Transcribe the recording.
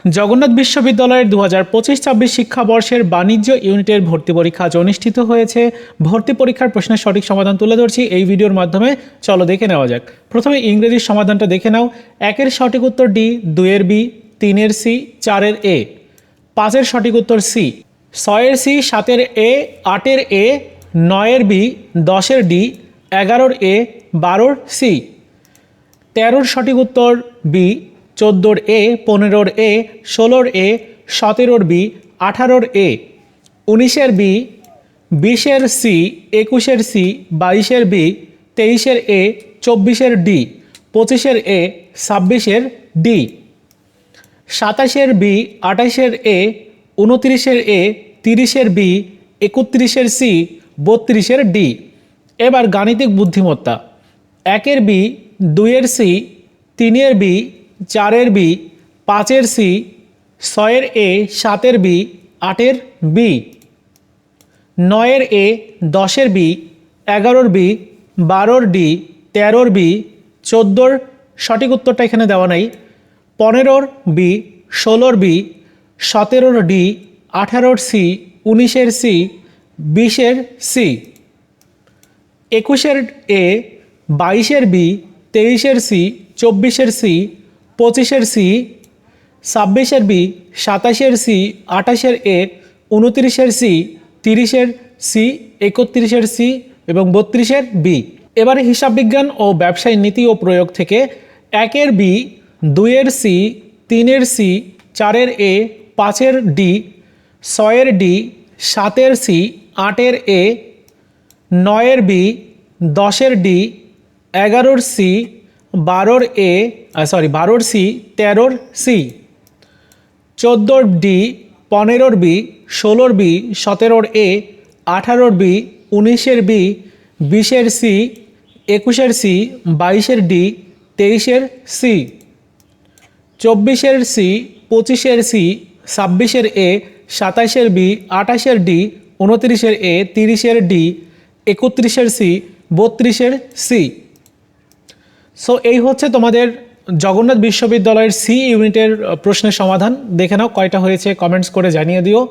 জগন্নাথ বিশ্ববিদ্যালয়ের 2025-26 শিক্ষাবর্ষের বাণিজ্য ইউনিটের ভর্তি পরীক্ষা আজ অনুষ্ঠিত হয়েছে। ভর্তি পরীক্ষার প্রশ্নের সঠিক সমাধান তুলে ধরছি এই ভিডিওর মাধ্যমে। চলো দেখে নেওয়া যাক। প্রথমে ইংরেজির সমাধানটা দেখে নাও। 1-এর সঠিক উত্তর ডি, 2-এর বি, 3-এর সি, 4-এর এ, 5-এর সঠিক উত্তর সি, 6-এর সি, 7-এর এ, 8-এর এ, 9-এর বি, 10-এর ডি, 11-এর এ, 12-এর সি, 13-এর সঠিক উত্তর বি, 14-এর এ, 15-এর এ, 16-এর এ, 17-এর বি, 18-এর এ, 19-এর বি, 20-এর সি, 21-এর C, 22-এর B, 23-এর A, 24-এর D, 25-এর A, 26-এর D, 27-এর B, 28-এর A, 29-এর A, 30-এর B, 31-এর C, 32-এর D. এবার গাণিতিক বুদ্ধিমত্তা। 1-এর বি, 2-এর সি, 3-এর বি, 4-এর বি, 5-এর সি, 6-এর এ, 7-এর বি, 8-এর বি, 9-এর এ, 10-এর বি, 11-এর বি, 12-এর ডি, 13-এর বি, 14-এর সঠিক উত্তরটা এখানে দেওয়া নাই, 15-এর বি, 16-এর বি, 17-এর ডি, 18-এর সি, 19-এর সি, 20-এর সি, 21-এর এ, 22-এর বি, 23-এর সি, 24-এর সি, 25-এর সি, 26-এর বি, 27-এর সি, 28-এর এ, 29-এর সি, 30-এর সি, 31-এর সি এবং 32-এর বি। এবারে হিসাব বিজ্ঞান ও ব্যবসায় নীতি ও প্রয়োগ থেকে 1-এর বি, 2-এর সি, 3-এর সি, 4-এর এ, 5-এর ডি, 6-এর ডি, 7-এর সি, 8-এর এ, 9-এর বি, 10-এর ডি, 11-এর সি, 12-এর এ, 12-এর সি, 13-এর সি, 14-এর ডি, 15-এর বি, 16-এর বি, 17-এর এ, 18-এর বি, 19-এর বি, 20-এর সি, 21-এর সি, 22-এর ডি, 23-এর সি, 24-এর সি, 25-এর সি, 26-এর এ, 27-এর বি, 28-এর ডি, 29-এর এ, 30-এর ডি, 31-এর সি, 32-এর সি। সো এই হচ্ছে তোমাদের জগন্নাথ বিশ্ববিদ্যালয়ের সি ইউনিটের প্রশ্নের সমাধান। দেখে নাও কয়টা হয়েছে, কমেন্টস করে জানিয়ে দিও।